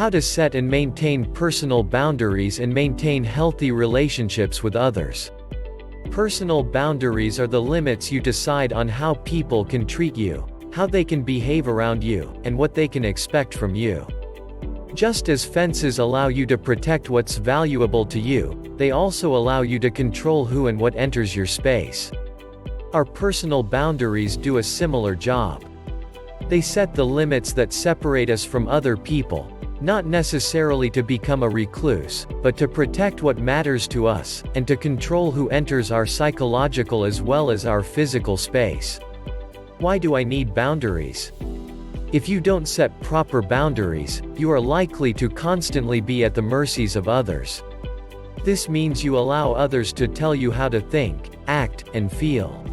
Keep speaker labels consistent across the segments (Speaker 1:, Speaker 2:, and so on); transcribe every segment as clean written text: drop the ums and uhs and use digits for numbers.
Speaker 1: How to set and maintain personal boundaries and maintain healthy relationships with others. Personal boundaries are the limits you decide on how people can treat you, how they can behave around you, and what they can expect from you. Just as fences allow you to protect what's valuable to you, they also allow you to control who and what enters your space. Our personal boundaries do a similar job. They set the limits that separate us from other people, not necessarily to become a recluse, but to protect what matters to us, and to control who enters our psychological as well as our physical space. Why do I need boundaries? If you don't set proper boundaries, you are likely to constantly be at the mercies of others. This means you allow others to tell you how to think, act, and feel.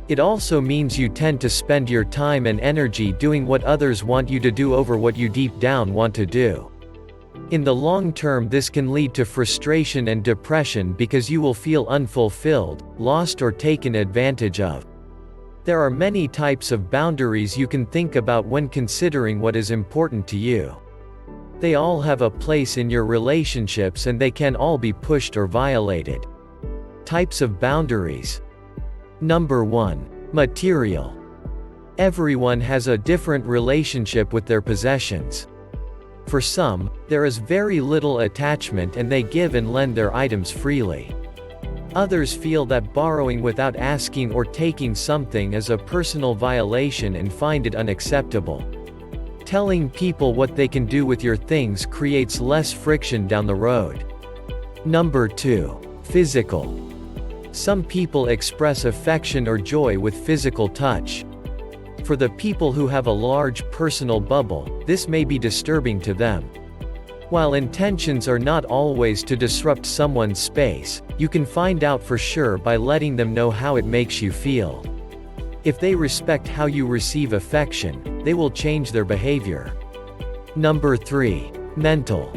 Speaker 1: It also means you tend to spend your time and energy doing what others want you to do over what you deep down want to do. In the long term, this can lead to frustration and depression because you will feel unfulfilled, lost, or taken advantage of. There are many types of boundaries you can think about when considering what is important to you. They all have a place in your relationships and they can all be pushed or violated. Types of boundaries. Number 1. Material. Everyone has a different relationship with their possessions. For some, there is very little attachment and they give and lend their items freely. Others feel that borrowing without asking or taking something is a personal violation and find it unacceptable. Telling people what they can do with your things creates less friction down the road. Number 2. Physical. Some people express affection or joy with physical touch. For the people who have a large personal bubble, this may be disturbing to them. While intentions are not always to disrupt someone's space, you can find out for sure by letting them know how it makes you feel. If they respect how you receive affection, they will change their behavior. Number 3. Mental.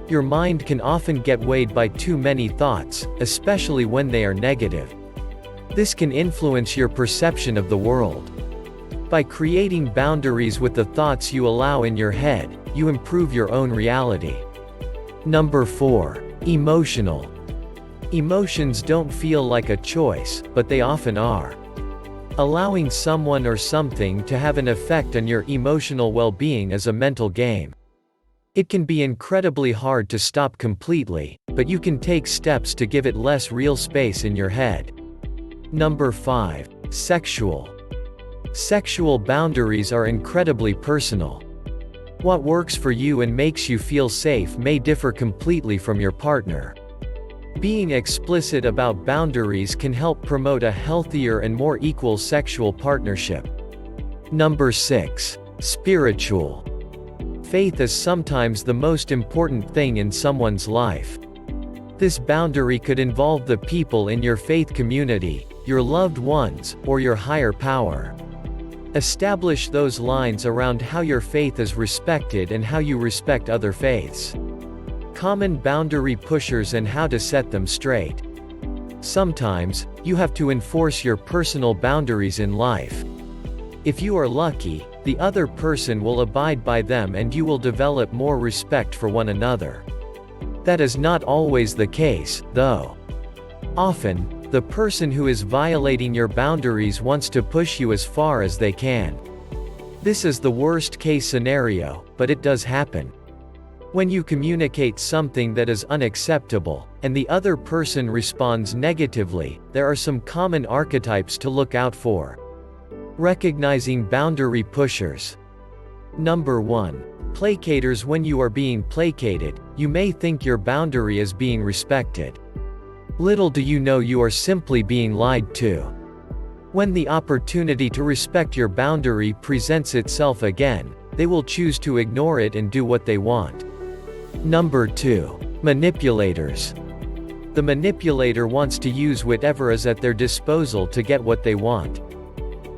Speaker 1: Your mind can often get weighed by too many thoughts, especially when they are negative. This can influence your perception of the world. By creating boundaries with the thoughts you allow in your head, you improve your own reality. Number 4. Emotional. Emotions don't feel like a choice, but they often are. Allowing someone or something to have an effect on your emotional well-being is a mental game. It can be incredibly hard to stop completely, but you can take steps to give it less real space in your head. Number 5. Sexual. Sexual boundaries are incredibly personal. What works for you and makes you feel safe may differ completely from your partner. Being explicit about boundaries can help promote a healthier and more equal sexual partnership. Number 6. Spiritual. Faith is sometimes the most important thing in someone's life. This boundary could involve the people in your faith community, your loved ones, or your higher power. Establish those lines around how your faith is respected and how you respect other faiths. Common boundary pushers and how to set them straight. Sometimes, you have to enforce your personal boundaries in life. If you are lucky, the other person will abide by them and you will develop more respect for one another. That is not always the case, though. Often, the person who is violating your boundaries wants to push you as far as they can. This is the worst-case scenario, but it does happen. When you communicate something that is unacceptable, and the other person responds negatively, there are some common archetypes to look out for. Recognizing boundary pushers. Number 1. Placaters. When you are being placated, you may think your boundary is being respected. Little do you know you are simply being lied to. When the opportunity to respect your boundary presents itself again, they will choose to ignore it and do what they want. Number 2. Manipulators. The manipulator wants to use whatever is at their disposal to get what they want.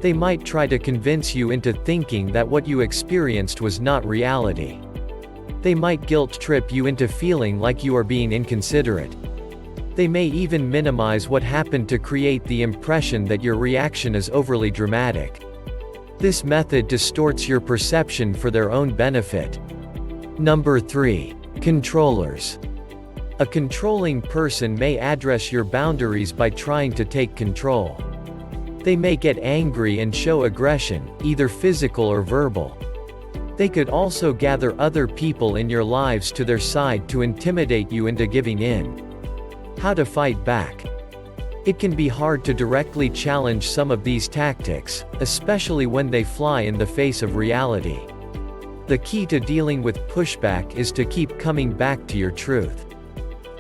Speaker 1: They might try to convince you into thinking that what you experienced was not reality. They might guilt trip you into feeling like you are being inconsiderate. They may even minimize what happened to create the impression that your reaction is overly dramatic. This method distorts your perception for their own benefit. Number 3. Controllers. A controlling person may address your boundaries by trying to take control. They may get angry and show aggression, either physical or verbal. They could also gather other people in your lives to their side to intimidate you into giving in. How to fight back. It can be hard to directly challenge some of these tactics, especially when they fly in the face of reality. The key to dealing with pushback is to keep coming back to your truth.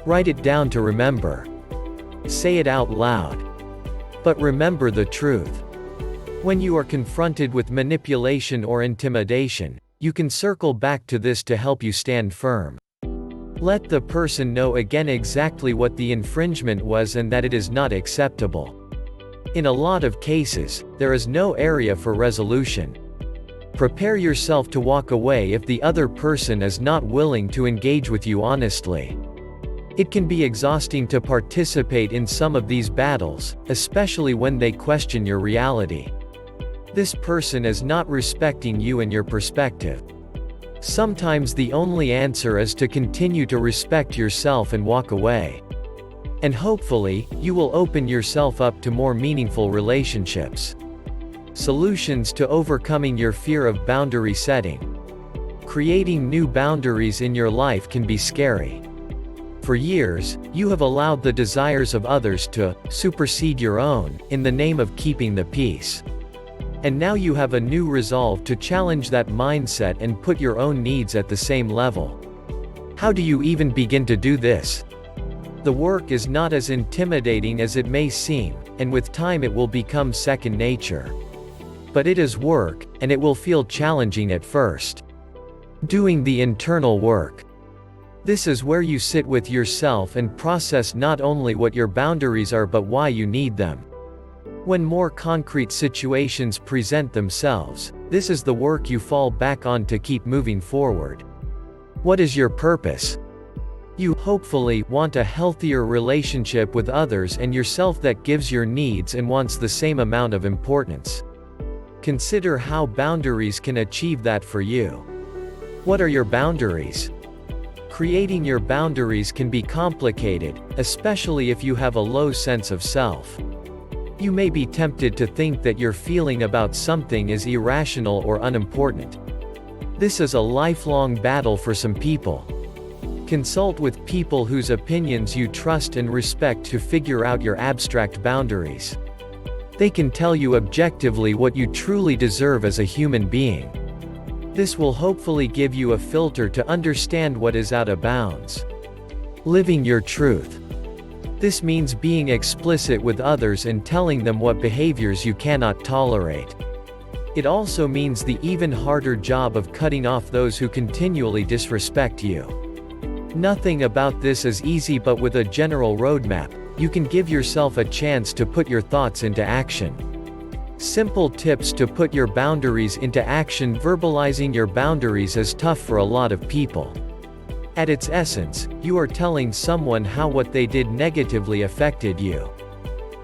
Speaker 1: Write it down to remember. Say it out loud. But remember the truth. When you are confronted with manipulation or intimidation, you can circle back to this to help you stand firm. Let the person know again exactly what the infringement was and that it is not acceptable. In a lot of cases, there is no area for resolution. Prepare yourself to walk away if the other person is not willing to engage with you honestly. It can be exhausting to participate in some of these battles, especially when they question your reality. This person is not respecting you and your perspective. Sometimes the only answer is to continue to respect yourself and walk away. And hopefully, you will open yourself up to more meaningful relationships. Solutions to overcoming your fear of boundary setting. Creating new boundaries in your life can be scary. For years, you have allowed the desires of others to supersede your own, in the name of keeping the peace. And now you have a new resolve to challenge that mindset and put your own needs at the same level. How do you even begin to do this? The work is not as intimidating as it may seem, and with time it will become second nature. But it is work, and it will feel challenging at first. Doing the internal work. This is where you sit with yourself and process not only what your boundaries are but why you need them. When more concrete situations present themselves, this is the work you fall back on to keep moving forward. What is your purpose? You hopefully want a healthier relationship with others and yourself that gives your needs and wants the same amount of importance. Consider how boundaries can achieve that for you. What are your boundaries? Creating your boundaries can be complicated, especially if you have a low sense of self. You may be tempted to think that your feeling about something is irrational or unimportant. This is a lifelong battle for some people. Consult with people whose opinions you trust and respect to figure out your abstract boundaries. They can tell you objectively what you truly deserve as a human being. This will hopefully give you a filter to understand what is out of bounds. Living your truth. This means being explicit with others and telling them what behaviors you cannot tolerate. It also means the even harder job of cutting off those who continually disrespect you. Nothing about this is easy, but with a general roadmap, you can give yourself a chance to put your thoughts into action. Simple tips to put your boundaries into action. Verbalizing your boundaries is tough for a lot of people. At its essence, you are telling someone how what they did negatively affected you.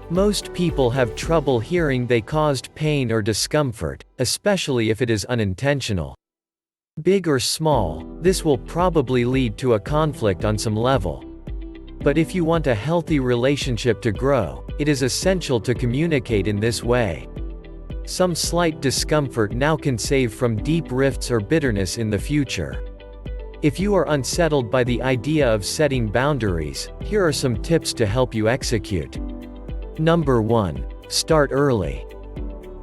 Speaker 1: Most people have trouble hearing they caused pain or discomfort, especially if it is unintentional. Big or small, this will probably lead to a conflict on some level. But if you want a healthy relationship to grow, it is essential to communicate in this way. Some slight discomfort now can save from deep rifts or bitterness in the future. If you are unsettled by the idea of setting boundaries, here are some tips to help you execute. Number 1. Start early.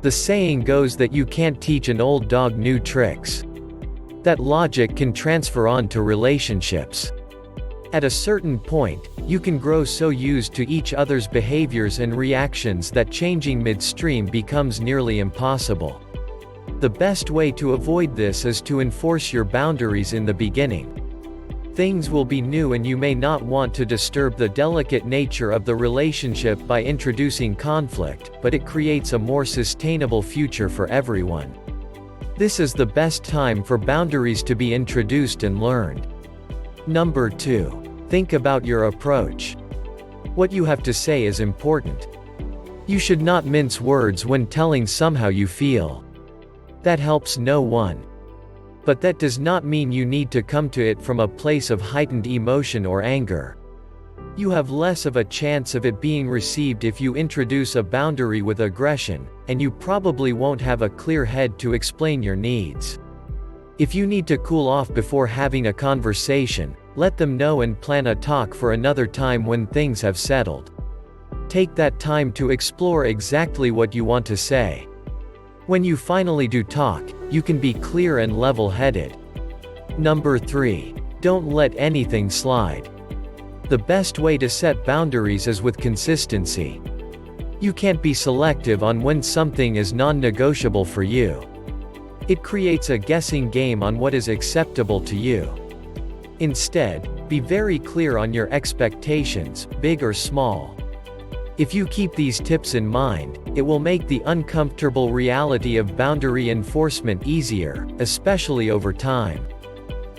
Speaker 1: The saying goes that you can't teach an old dog new tricks. That logic can transfer on to relationships. At a certain point, you can grow so used to each other's behaviors and reactions that changing midstream becomes nearly impossible. The best way to avoid this is to enforce your boundaries in the beginning. Things will be new and you may not want to disturb the delicate nature of the relationship by introducing conflict, but it creates a more sustainable future for everyone. This is the best time for boundaries to be introduced and learned. Number 2. Think about your approach. What you have to say is important. You should not mince words when telling someone how you feel. That helps no one. But that does not mean you need to come to it from a place of heightened emotion or anger. You have less of a chance of it being received if you introduce a boundary with aggression, and you probably won't have a clear head to explain your needs. If you need to cool off before having a conversation, let them know and plan a talk for another time when things have settled. Take that time to explore exactly what you want to say. When you finally do talk, you can be clear and level-headed. Number 3. Don't let anything slide. The best way to set boundaries is with consistency. You can't be selective on when something is non-negotiable for you. It creates a guessing game on what is acceptable to you. Instead, be very clear on your expectations, big or small. If you keep these tips in mind, it will make the uncomfortable reality of boundary enforcement easier, especially over time.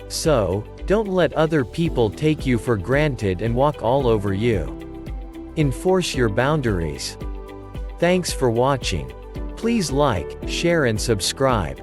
Speaker 1: So, don't let other people take you for granted and walk all over you. Enforce your boundaries. Thanks for watching. Please like, share and subscribe.